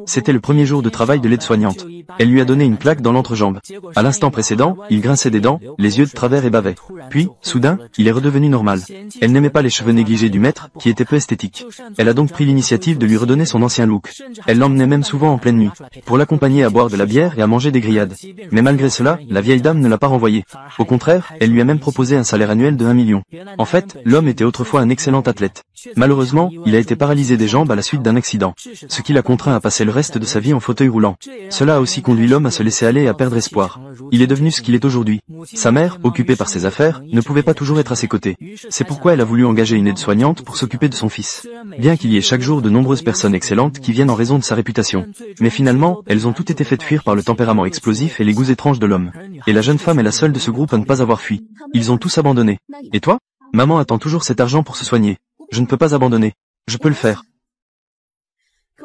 C'était le premier jour de travail de l'aide-soignante. Elle lui a donné une claque dans l'entrejambe. À l'instant précédent, il grinçait des dents, les yeux de travers et bavait. Puis, soudain, il est redevenu normal. Elle n'aimait pas les cheveux négligés du maître, qui étaient peu esthétiques. Elle a donc pris l'initiative de lui redonner son ancien look. Elle l'emmenait même souvent en pleine nuit, pour l'accompagner à boire de la bière et à manger des grillades. Mais malgré cela, la vieille dame ne l'a pas renvoyé. Au contraire, elle lui a même proposé un salaire annuel de 1 million. En fait, l'homme était autrefois un excellent athlète. Malheureusement, il a été paralysé des jambes à la suite d'un accident, ce qui l'a contraint à passer le reste de sa vie en fauteuil roulant. Cela a aussi conduit l'homme à se laisser aller et à perdre espoir. Il est devenu ce qu'il est aujourd'hui. Sa mère, occupée par ses affaires, ne pouvait pas toujours être à ses côtés. C'est pourquoi elle a voulu engager une aide-soignante pour s'occuper de son fils. Bien qu'il y ait chaque jour de nombreuses personnes excellentes qui viennent en raison de sa réputation. Mais finalement, elles ont toutes été faites fuir par le tempérament explosif et les goûts étranges de l'homme. Et la jeune femme est la seule de ce groupe à ne pas avoir fui. Ils ont tous abandonné. Et toi? Maman attend toujours cet argent pour se soigner. Je ne peux pas abandonner. Je peux le faire.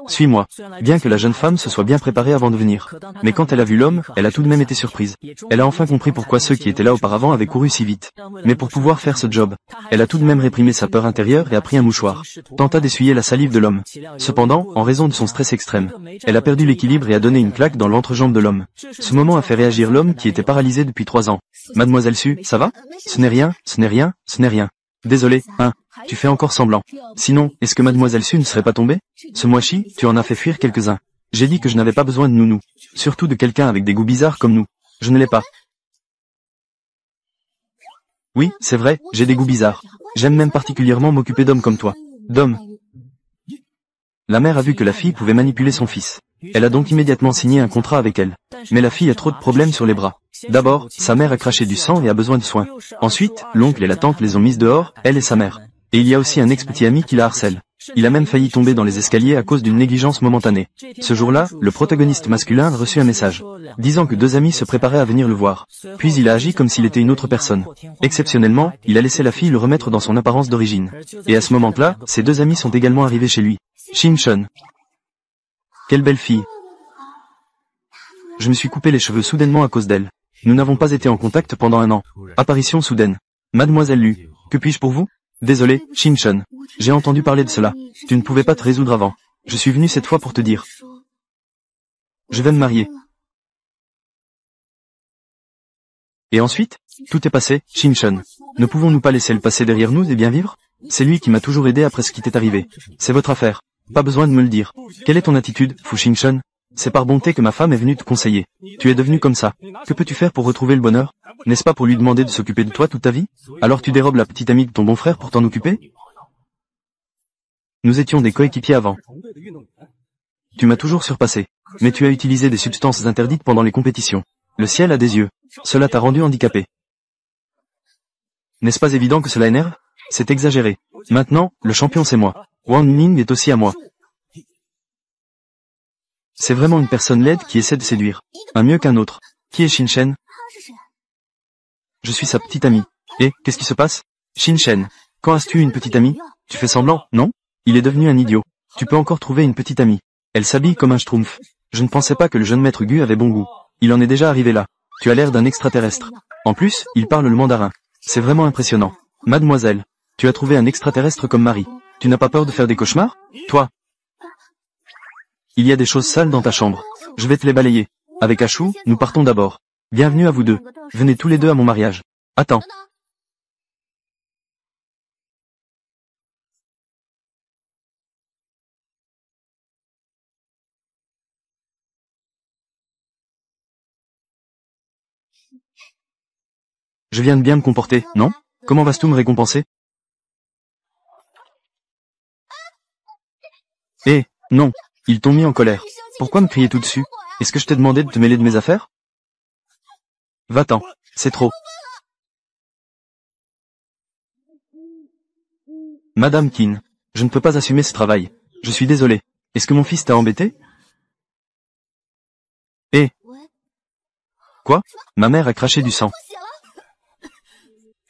Suis-moi. Bien que la jeune femme se soit bien préparée avant de venir. Mais quand elle a vu l'homme, elle a tout de même été surprise. Elle a enfin compris pourquoi ceux qui étaient là auparavant avaient couru si vite. Mais pour pouvoir faire ce job, elle a tout de même réprimé sa peur intérieure et a pris un mouchoir. Tenta d'essuyer la salive de l'homme. Cependant, en raison de son stress extrême, elle a perdu l'équilibre et a donné une claque dans l'entrejambe de l'homme. Ce moment a fait réagir l'homme qui était paralysé depuis 3 ans. Mademoiselle Su, ça va? Ce n'est rien, ce n'est rien, ce n'est rien. Désolé, hein, tu fais encore semblant. Sinon, est-ce que Mademoiselle Su ne serait pas tombée? Ce mois-ci, tu en as fait fuir quelques-uns. J'ai dit que je n'avais pas besoin de nounou. Surtout de quelqu'un avec des goûts bizarres comme nous. Je ne l'ai pas. Oui, c'est vrai, j'ai des goûts bizarres. J'aime même particulièrement m'occuper d'hommes comme toi. D'hommes. La mère a vu que la fille pouvait manipuler son fils. Elle a donc immédiatement signé un contrat avec elle. Mais la fille a trop de problèmes sur les bras. D'abord, sa mère a craché du sang et a besoin de soins. Ensuite, l'oncle et la tante les ont mises dehors, elle et sa mère. Et il y a aussi un ex-petit ami qui la harcèle. Il a même failli tomber dans les escaliers à cause d'une négligence momentanée. Ce jour-là, le protagoniste masculin a reçu un message, disant que 2 amis se préparaient à venir le voir. Puis il a agi comme s'il était une autre personne. Exceptionnellement, il a laissé la fille le remettre dans son apparence d'origine. Et à ce moment-là, ses 2 amis sont également arrivés chez lui. Shin-Shun. Quelle belle fille. Je me suis coupé les cheveux soudainement à cause d'elle. Nous n'avons pas été en contact pendant 1 an. Apparition soudaine. Mademoiselle Lu, que puis-je pour vous? Désolé, Shin-Shun. J'ai entendu parler de cela. Tu ne pouvais pas te résoudre avant. Je suis venu cette fois pour te dire. Je vais me marier. Et ensuite, tout est passé, Shin-Shun. Ne pouvons-nous pas laisser le passé derrière nous et bien vivre? C'est lui qui m'a toujours aidé après ce qui t'est arrivé. C'est votre affaire. Pas besoin de me le dire. Quelle est ton attitude, Fu Shin-Shun? C'est par bonté que ma femme est venue te conseiller. Tu es devenu comme ça. Que peux-tu faire pour retrouver le bonheur? N'est-ce pas pour lui demander de s'occuper de toi toute ta vie? Alors tu dérobes la petite amie de ton bon frère pour t'en occuper? Nous étions des coéquipiers avant. Tu m'as toujours surpassé. Mais tu as utilisé des substances interdites pendant les compétitions. Le ciel a des yeux. Cela t'a rendu handicapé. N'est-ce pas évident que cela énerve? C'est exagéré. Maintenant, le champion c'est moi. Wang Ning est aussi à moi. C'est vraiment une personne laide qui essaie de séduire. Un mieux qu'un autre. Qui est Shin-Shen? Je suis sa petite amie. Et, qu'est-ce qui se passe? Shin-Shen, quand as-tu une petite amie? Tu fais semblant, non? Il est devenu un idiot. Tu peux encore trouver une petite amie. Elle s'habille comme un schtroumpf. Je ne pensais pas que le jeune maître Gu avait bon goût. Il en est déjà arrivé là. Tu as l'air d'un extraterrestre. En plus, il parle le mandarin. C'est vraiment impressionnant. Mademoiselle, tu as trouvé un extraterrestre comme mari. Tu n'as pas peur de faire des cauchemars? Toi? Il y a des choses sales dans ta chambre. Je vais te les balayer. Avec Ashu, nous partons d'abord. Bienvenue à vous deux. Venez tous les deux à mon mariage. Attends. Je viens de bien me comporter, non? Comment vas-tu me récompenser? Eh, non. Ils t'ont mis en colère. Pourquoi me crier tout dessus? Est-ce que je t'ai demandé de te mêler de mes affaires? Va-t'en. C'est trop. Madame Qin, je ne peux pas assumer ce travail. Je suis désolé. Est-ce que mon fils t'a embêté? Eh. Quoi? Ma mère a craché du sang.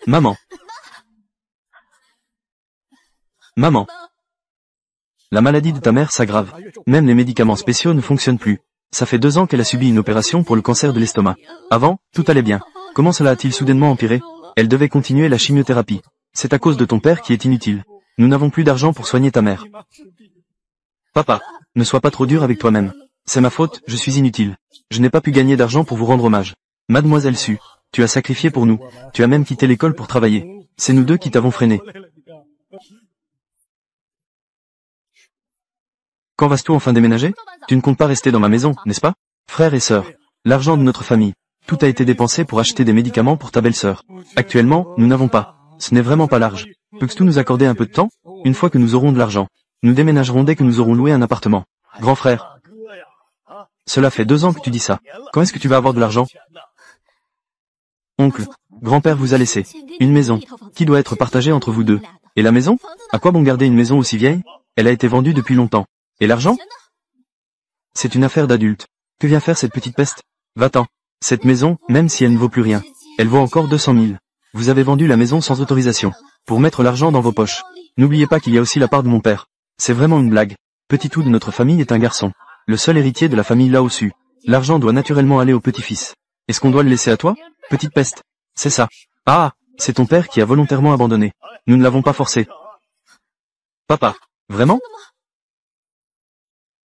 Maman. Maman. La maladie de ta mère s'aggrave. Même les médicaments spéciaux ne fonctionnent plus. Ça fait 2 ans qu'elle a subi une opération pour le cancer de l'estomac. Avant, tout allait bien. Comment cela a-t-il soudainement empiré? Elle devait continuer la chimiothérapie. C'est à cause de ton père qui est inutile. Nous n'avons plus d'argent pour soigner ta mère. Papa, ne sois pas trop dur avec toi-même. C'est ma faute, je suis inutile. Je n'ai pas pu gagner d'argent pour vous rendre hommage. Mademoiselle Su, tu as sacrifié pour nous. Tu as même quitté l'école pour travailler. C'est nous deux qui t'avons freiné. Quand vas-tu enfin déménager? Tu ne comptes pas rester dans ma maison, n'est-ce pas? Frères et sœurs, l'argent de notre famille. Tout a été dépensé pour acheter des médicaments pour ta belle-sœur. Actuellement, nous n'avons pas. Ce n'est vraiment pas large. Peux-tu nous accorder un peu de temps? Une fois que nous aurons de l'argent, nous déménagerons dès que nous aurons loué un appartement. Grand frère. Cela fait 2 ans que tu dis ça. Quand est-ce que tu vas avoir de l'argent? Oncle, grand-père vous a laissé une maison, qui doit être partagée entre vous deux. Et la maison? À quoi bon garder une maison aussi vieille? Elle a été vendue depuis longtemps. Et l'argent? C'est une affaire d'adulte. Que vient faire cette petite peste? Va-t'en. Cette maison, même si elle ne vaut plus rien, elle vaut encore 200 000. Vous avez vendu la maison sans autorisation, pour mettre l'argent dans vos poches. N'oubliez pas qu'il y a aussi la part de mon père. C'est vraiment une blague. Petit tout de notre famille est un garçon. Le seul héritier de la famille là-au-dessus. L'argent doit naturellement aller au petit-fils. Est-ce qu'on doit le laisser à toi? Petite peste. C'est ça. Ah, c'est ton père qui a volontairement abandonné. Nous ne l'avons pas forcé. Papa. Vraiment?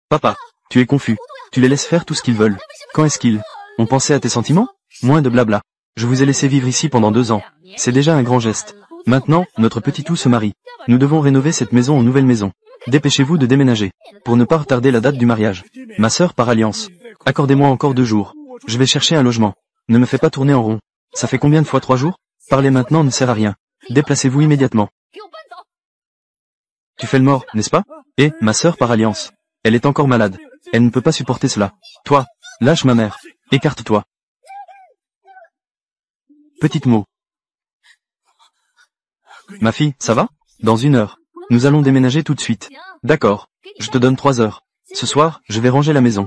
Papa, tu es confus. Tu les laisses faire tout ce qu'ils veulent. Quand est-ce qu'ils ont pensé à tes sentiments? Moins de blabla. Je vous ai laissé vivre ici pendant 2 ans. C'est déjà un grand geste. Maintenant, notre petit tout se marie. Nous devons rénover cette maison en nouvelle maison. Dépêchez-vous de déménager, pour ne pas retarder la date du mariage. Ma sœur par alliance. Accordez-moi encore 2 jours. Je vais chercher un logement. Ne me fais pas tourner en rond. Ça fait combien de fois 3 jours? Parler maintenant ne sert à rien. Déplacez-vous immédiatement. Tu fais le mort, n'est-ce pas? Et, ma sœur par alliance. Elle est encore malade. Elle ne peut pas supporter cela. Toi, lâche ma mère. Écarte-toi. Petite mot. Ma fille, ça va? Dans 1 heure. Nous allons déménager tout de suite. D'accord. Je te donne 3 heures. Ce soir, je vais ranger la maison.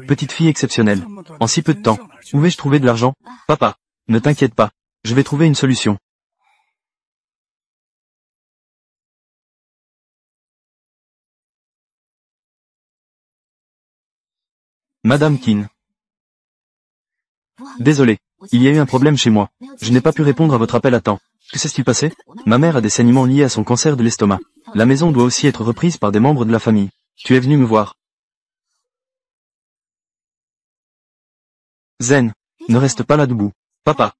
Petite fille exceptionnelle. En si peu de temps. Où vais-je trouver de l'argent? Papa, ne t'inquiète pas. Je vais trouver une solution. Madame Keane. Désolé. Il y a eu un problème chez moi. Je n'ai pas pu répondre à votre appel à temps. Que s'est-il passé? Ma mère a des saignements liés à son cancer de l'estomac. La maison doit aussi être reprise par des membres de la famille. Tu es venu me voir. Zen, ne reste pas là debout. Papa,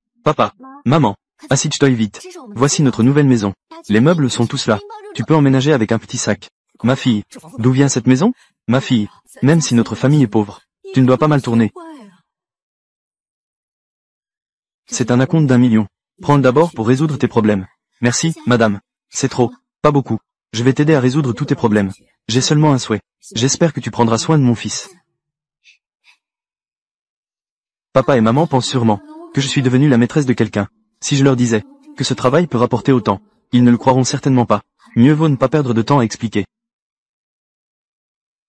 maman, assis-toi vite. Voici notre nouvelle maison. Les meubles sont tous là. Tu peux emménager avec un petit sac. Ma fille, d'où vient cette maison? Ma fille, même si notre famille est pauvre, tu ne dois pas mal tourner. C'est un acompte d'1 million. Prends-le d'abord pour résoudre tes problèmes. Merci, madame. C'est trop. Pas beaucoup. Je vais t'aider à résoudre tous tes problèmes. J'ai seulement un souhait. J'espère que tu prendras soin de mon fils. Papa et maman pensent sûrement que je suis devenue la maîtresse de quelqu'un. Si je leur disais que ce travail peut rapporter autant, ils ne le croiront certainement pas. Mieux vaut ne pas perdre de temps à expliquer.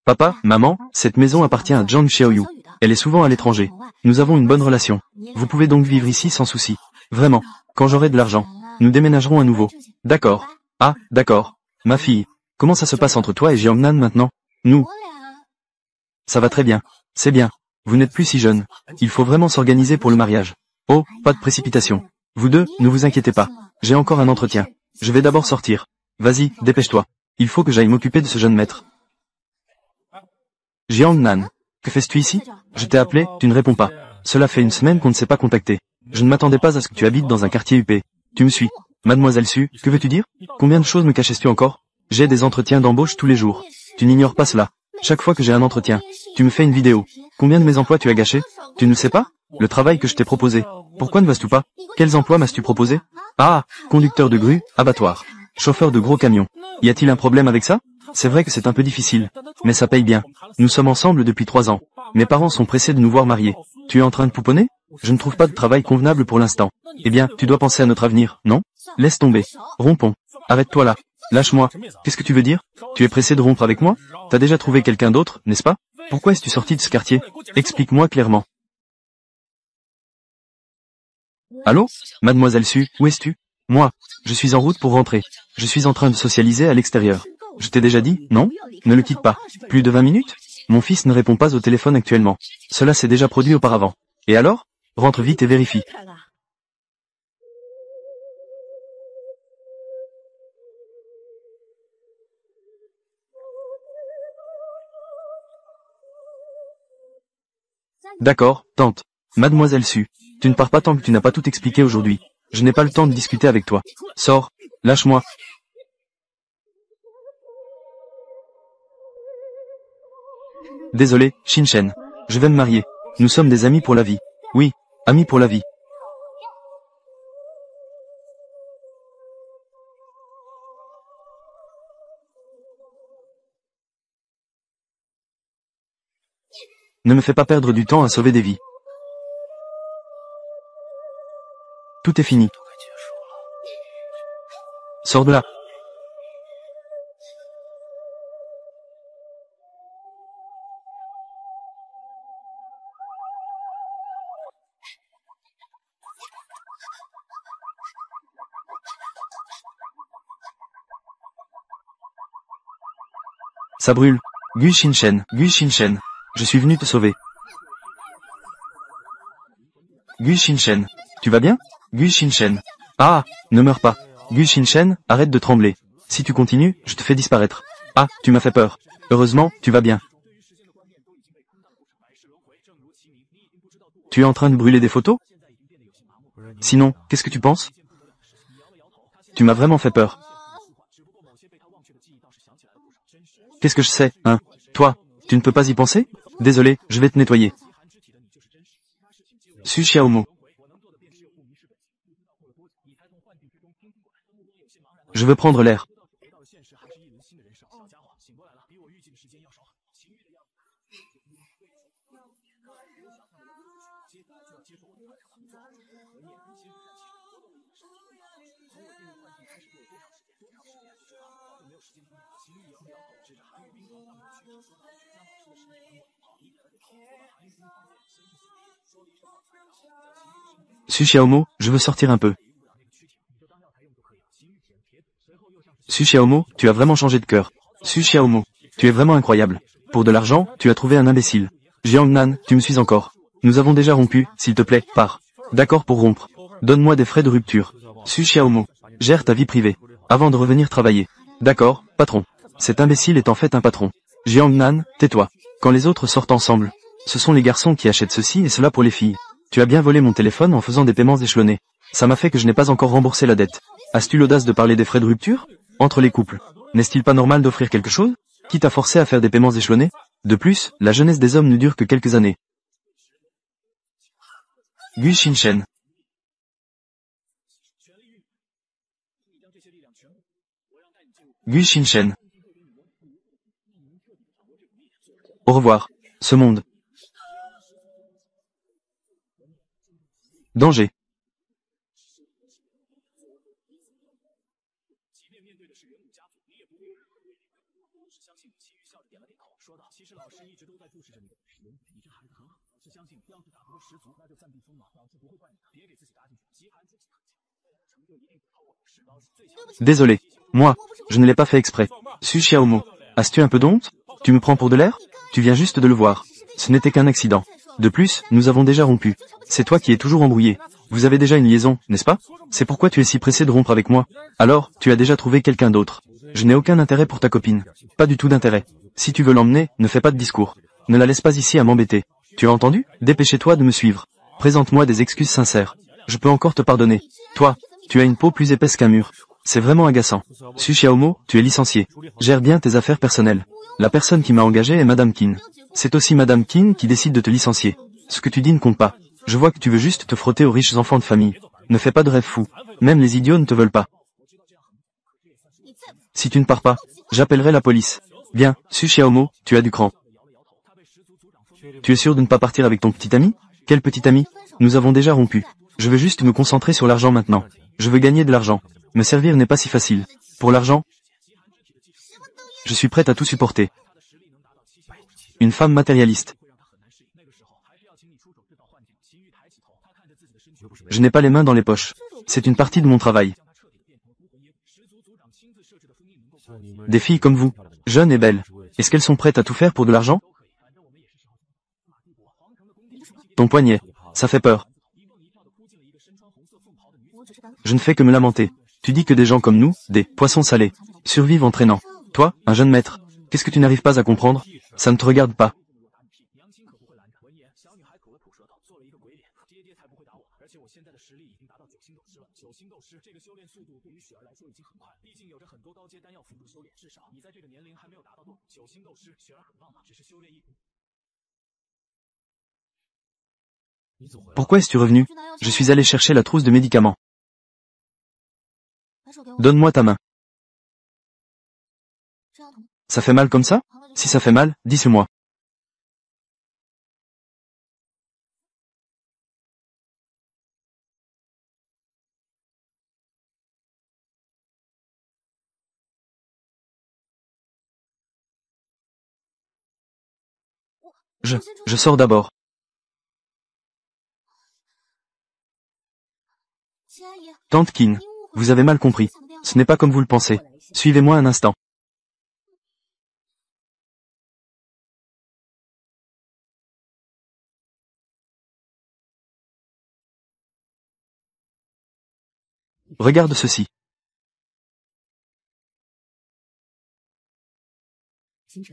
Papa, maman, cette maison appartient à Zhang Xiaoyu. Elle est souvent à l'étranger. Nous avons une bonne relation. Vous pouvez donc vivre ici sans souci. Vraiment. Quand j'aurai de l'argent, nous déménagerons à nouveau. D'accord. Ah, d'accord. Ma fille, comment ça se passe entre toi et Jiangnan maintenant? Nous. Ça va très bien. C'est bien. Vous n'êtes plus si jeune. Il faut vraiment s'organiser pour le mariage. Oh, pas de précipitation. Vous deux, ne vous inquiétez pas. J'ai encore un entretien. Je vais d'abord sortir. Vas-y, dépêche-toi. Il faut que j'aille m'occuper de ce jeune maître. Jiangnan. Que fais-tu ici? Je t'ai appelé, tu ne réponds pas. Cela fait 1 semaine qu'on ne s'est pas contacté. Je ne m'attendais pas à ce que tu habites dans un quartier huppé. Tu me suis. Mademoiselle Su, que veux-tu dire? Combien de choses me cachais-tu encore? J'ai des entretiens d'embauche tous les jours. Tu n'ignores pas cela. Chaque fois que j'ai un entretien, tu me fais une vidéo. Combien de mes emplois tu as gâchés? Tu ne sais pas? Le travail que je t'ai proposé. Pourquoi ne vas-tu pas? Quels emplois m'as-tu proposé? Ah, conducteur de grue, abattoir. Chauffeur de gros camions. Y a-t-il un problème avec ça? C'est vrai que c'est un peu difficile. Mais ça paye bien. Nous sommes ensemble depuis 3 ans. Mes parents sont pressés de nous voir mariés. Tu es en train de pouponner? Je ne trouve pas de travail convenable pour l'instant. Eh bien, tu dois penser à notre avenir, non? Laisse tomber. Rompons. Arrête-toi là. Lâche-moi. Qu'est-ce que tu veux dire? Tu es pressé de rompre avec moi? T'as déjà trouvé quelqu'un d'autre, n'est-ce pas? Pourquoi es-tu sorti de ce quartier? Explique-moi clairement. Allô? Mademoiselle Su, où es-tu? Moi, je suis en route pour rentrer. Je suis en train de socialiser à l'extérieur. Je t'ai déjà dit, non? Ne le quitte pas. Plus de 20 minutes? Mon fils ne répond pas au téléphone actuellement. Cela s'est déjà produit auparavant. Et alors? Rentre vite et vérifie. D'accord, tante. Mademoiselle Su, tu ne pars pas tant que tu n'as pas tout expliqué aujourd'hui. Je n'ai pas le temps de discuter avec toi. Sors, lâche-moi. Désolé, Shin-Chen. Je vais me marier. Nous sommes des amis pour la vie. Oui, amis pour la vie. Ne me fais pas perdre du temps à sauver des vies. Tout est fini. Sors de là. Ça brûle. Gu Shin-Chen, Gu Shin-Chen. Je suis venu te sauver. Gu Shin-Chen. Tu vas bien? Gu Shin-Chen. Ah, ne meurs pas. Gu Shin-Chen, arrête de trembler. Si tu continues, je te fais disparaître. Ah, tu m'as fait peur. Heureusement, tu vas bien. Tu es en train de brûler des photos? Sinon, qu'est-ce que tu penses? Tu m'as vraiment fait peur. Qu'est-ce que je sais, hein? Toi, tu ne peux pas y penser? Désolé, je vais te nettoyer. Su Xiaomo. Je veux prendre l'air. Su Xiaomo, je veux sortir un peu. Su Xiaomo, tu as vraiment changé de cœur. Su Xiaomo, tu es vraiment incroyable. Pour de l'argent, tu as trouvé un imbécile. Jiang Nan, tu me suis encore. Nous avons déjà rompu, s'il te plaît, pars. D'accord pour rompre. Donne-moi des frais de rupture. Su Xiaomo, gère ta vie privée. Avant de revenir travailler. D'accord, patron. Cet imbécile est en fait un patron. Jiang Nan, tais-toi. Quand les autres sortent ensemble, ce sont les garçons qui achètent ceci et cela pour les filles. Tu as bien volé mon téléphone en faisant des paiements échelonnés. Ça m'a fait que je n'ai pas encore remboursé la dette. As-tu l'audace de parler des frais de rupture? Entre les couples, n'est-il pas normal d'offrir quelque chose? Qui t'a forcé à faire des paiements échelonnés? De plus, la jeunesse des hommes ne dure que quelques années. Gu Shin-Chen. Gu Shin-Chen. Au revoir, ce monde. Danger. Désolé. Moi, je ne l'ai pas fait exprès. Su Xiaomo. As-tu un peu d'honte? Tu me prends pour de l'air? Tu viens juste de le voir. Ce n'était qu'un accident. De plus, nous avons déjà rompu. C'est toi qui es toujours embrouillé. Vous avez déjà une liaison, n'est-ce pas? C'est pourquoi tu es si pressé de rompre avec moi. Alors, tu as déjà trouvé quelqu'un d'autre. Je n'ai aucun intérêt pour ta copine. Pas du tout d'intérêt. Si tu veux l'emmener, ne fais pas de discours. Ne la laisse pas ici à m'embêter. Tu as entendu? Dépêchez-toi de me suivre. Présente-moi des excuses sincères. Je peux encore te pardonner. Toi, tu as une peau plus épaisse qu'un mur. C'est vraiment agaçant. Su Xiaomo, tu es licencié. Gère bien tes affaires personnelles. La personne qui m'a engagé est Madame Qin. C'est aussi Madame Qin qui décide de te licencier. Ce que tu dis ne compte pas. Je vois que tu veux juste te frotter aux riches enfants de famille. Ne fais pas de rêves fous. Même les idiots ne te veulent pas. Si tu ne pars pas, j'appellerai la police. Bien, Su Xiaomo, tu as du cran. Tu es sûr de ne pas partir avec ton petit ami? Quel petit ami? Nous avons déjà rompu. Je veux juste me concentrer sur l'argent maintenant. Je veux gagner de l'argent. Me servir n'est pas si facile. Pour l'argent, je suis prête à tout supporter. Une femme matérialiste. Je n'ai pas les mains dans les poches. C'est une partie de mon travail. Des filles comme vous, jeunes et belles, est-ce qu'elles sont prêtes à tout faire pour de l'argent? Ton poignet, ça fait peur. Je ne fais que me lamenter. Tu dis que des gens comme nous, des poissons salés, survivent en traînant. Toi, un jeune maître, qu'est-ce que tu n'arrives pas à comprendre? Ça ne te regarde pas. Pourquoi es-tu revenu? Je suis allé chercher la trousse de médicaments. Donne-moi ta main. Ça fait mal comme ça? Si ça fait mal, dis-le-moi. Je sors d'abord. Tante Qin, vous avez mal compris. Ce n'est pas comme vous le pensez. Suivez-moi un instant. Regarde ceci.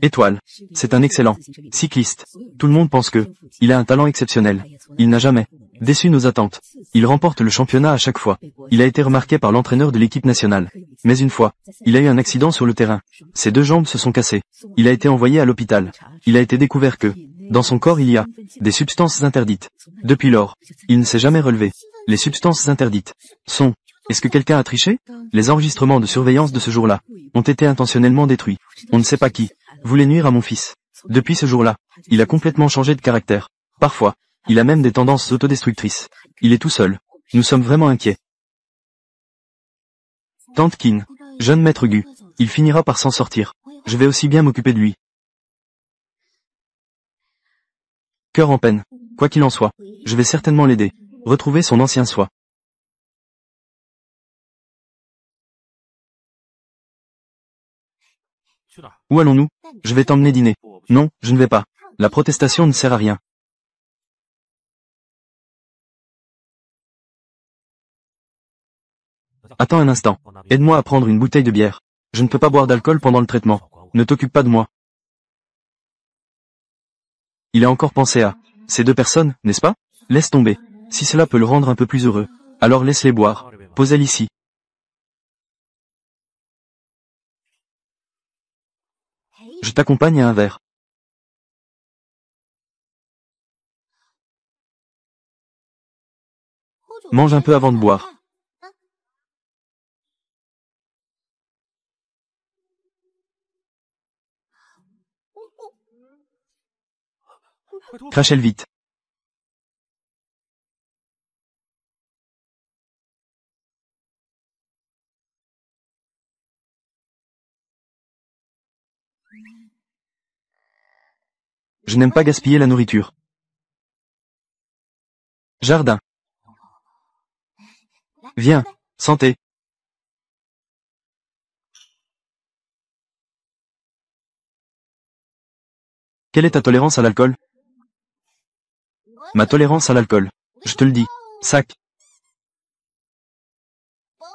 Étoile. C'est un excellent cycliste. Tout le monde pense que il a un talent exceptionnel. Il n'a jamais déçu nos attentes. Il remporte le championnat à chaque fois. Il a été remarqué par l'entraîneur de l'équipe nationale. Mais une fois, il a eu un accident sur le terrain. Ses 2 jambes se sont cassées. Il a été envoyé à l'hôpital. Il a été découvert que, dans son corps il y a des substances interdites. Depuis lors, il ne s'est jamais relevé. Les substances interdites sont... Est-ce que quelqu'un a triché? Les enregistrements de surveillance de ce jour-là ont été intentionnellement détruits. On ne sait pas qui voulait nuire à mon fils. Depuis ce jour-là, il a complètement changé de caractère. Parfois, il a même des tendances autodestructrices. Il est tout seul. Nous sommes vraiment inquiets. Tante Qin, jeune maître Gu, il finira par s'en sortir. Je vais aussi bien m'occuper de lui. Cœur en peine. Quoi qu'il en soit, je vais certainement l'aider. Retrouver son ancien soi. Où allons-nous? Je vais t'emmener dîner. Non, je ne vais pas. La protestation ne sert à rien. Attends un instant. Aide-moi à prendre une bouteille de bière. Je ne peux pas boire d'alcool pendant le traitement. Ne t'occupe pas de moi. Il a encore pensé à ces 2 personnes, n'est-ce pas? Laisse tomber. Si cela peut le rendre un peu plus heureux, alors laisse-les boire. Pose-elle ici. Je t'accompagne à un verre. Mange un peu avant de boire. Crachelle vite. Je n'aime pas gaspiller la nourriture. Jardin. Viens, santé. Quelle est ta tolérance à l'alcool? Ma tolérance à l'alcool. Je te le dis. Sac.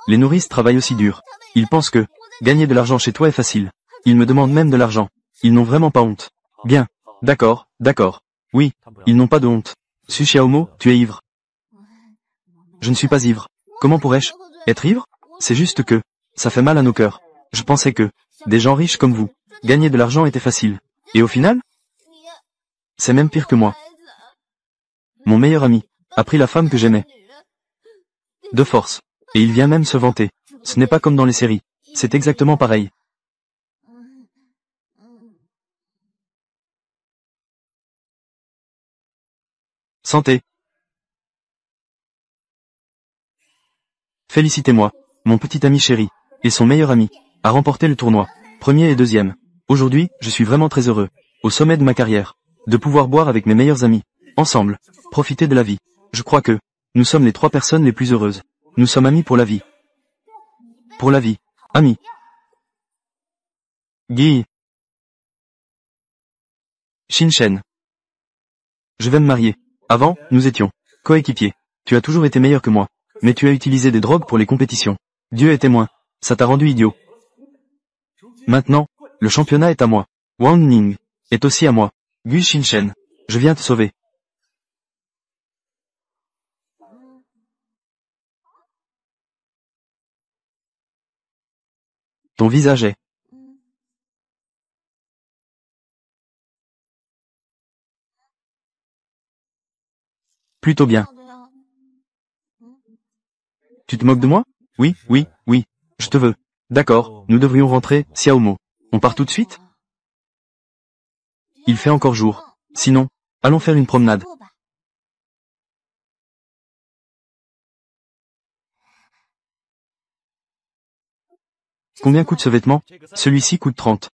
Les nourrices travaillent aussi dur. Ils pensent que gagner de l'argent chez toi est facile. Ils me demandent même de l'argent. Ils n'ont vraiment pas honte. Bien. D'accord, d'accord. Oui, ils n'ont pas de honte. Su Xiaomo, tu es ivre. Je ne suis pas ivre. Comment pourrais-je être ivre? C'est juste que ça fait mal à nos cœurs. Je pensais que des gens riches comme vous, gagner de l'argent était facile. Et au final, c'est même pire que moi. Mon meilleur ami a pris la femme que j'aimais. De force. Et il vient même se vanter. Ce n'est pas comme dans les séries. C'est exactement pareil. Santé. Félicitez-moi. Mon petit ami chéri, et son meilleur ami, a remporté le tournoi. Premier et deuxième. Aujourd'hui, je suis vraiment très heureux. Au sommet de ma carrière. De pouvoir boire avec mes meilleurs amis. Ensemble. Profiter de la vie. Je crois que nous sommes les 3 personnes les plus heureuses. Nous sommes amis pour la vie. Pour la vie. Amis. Guy. Shin-Shen. Je vais me marier. Avant, nous étions coéquipiers. Tu as toujours été meilleur que moi. Mais tu as utilisé des drogues pour les compétitions. Dieu est témoin. Ça t'a rendu idiot. Maintenant, le championnat est à moi. Wang Ning est aussi à moi. Gu Shin-Shen. Je viens te sauver. Ton visage est... plutôt bien. Tu te moques de moi? Oui, oui, oui. Je te veux. D'accord, nous devrions rentrer, Xiaomo. On part tout de suite? Il fait encore jour. Sinon, allons faire une promenade. Combien coûte ce vêtement? Celui-ci coûte 30.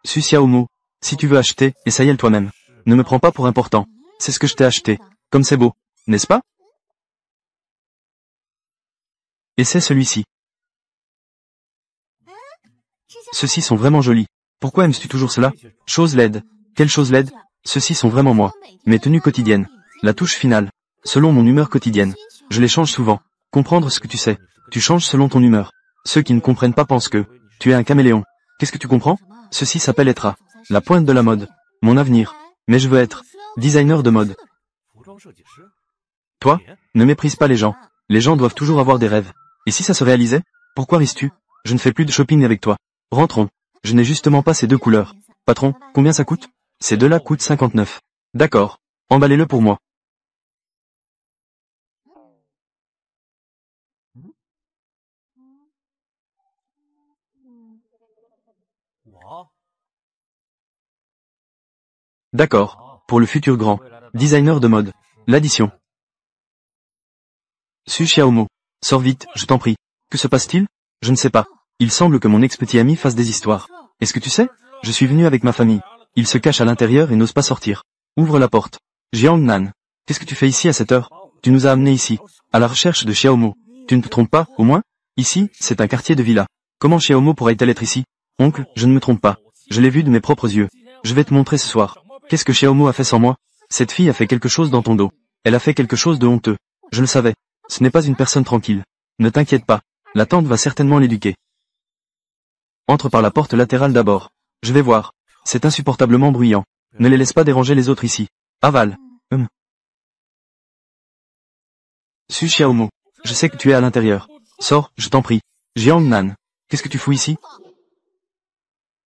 Su Xiaomo, si tu veux acheter, essaye-le toi-même. Ne me prends pas pour important. C'est ce que je t'ai acheté. Comme c'est beau, n'est-ce pas? Et c'est celui-ci. Ceux-ci sont vraiment jolis. Pourquoi aimes-tu toujours cela? Chose laide. Quelle chose laide? Ceux-ci sont vraiment moi. Mes tenues quotidiennes. La touche finale. Selon mon humeur quotidienne. Je les change souvent. Comprendre ce que tu sais. Tu changes selon ton humeur. Ceux qui ne comprennent pas pensent que tu es un caméléon. Qu'est-ce que tu comprends? Ceci s'appelle être à la pointe de la mode. Mon avenir. Mais je veux être designer de mode. Toi, ne méprise pas les gens. Les gens doivent toujours avoir des rêves. Et si ça se réalisait? Pourquoi risques-tu? Je ne fais plus de shopping avec toi. Rentrons. Je n'ai justement pas ces deux couleurs. Patron, combien ça coûte? Ces deux-là coûtent 59. D'accord. Emballez-le pour moi. D'accord. Pour le futur grand designer de mode. L'addition. Su Xiaomo. Sors vite, je t'en prie. Que se passe-t-il? Je ne sais pas. Il semble que mon ex-petit ami fasse des histoires. Est-ce que tu sais? Je suis venu avec ma famille. Il se cache à l'intérieur et n'ose pas sortir. Ouvre la porte. Jiang Nan. Qu'est-ce que tu fais ici à cette heure? Tu nous as amenés ici. À la recherche de Xiaomo. Tu ne te trompes pas, au moins? Ici, c'est un quartier de villa. Comment Xiaomo pourrait-elle être ici? Oncle, je ne me trompe pas. Je l'ai vu de mes propres yeux. Je vais te montrer ce soir. Qu'est-ce que Xiaomo a fait sans moi? Cette fille a fait quelque chose dans ton dos. Elle a fait quelque chose de honteux. Je le savais. Ce n'est pas une personne tranquille. Ne t'inquiète pas. La tante va certainement l'éduquer. Entre par la porte latérale d'abord. Je vais voir. C'est insupportablement bruyant. Ne les laisse pas déranger les autres ici. Aval. Su Xiaomo. Je sais que tu es à l'intérieur. Sors, je t'en prie. Jiang Nan. Qu'est-ce que tu fous ici?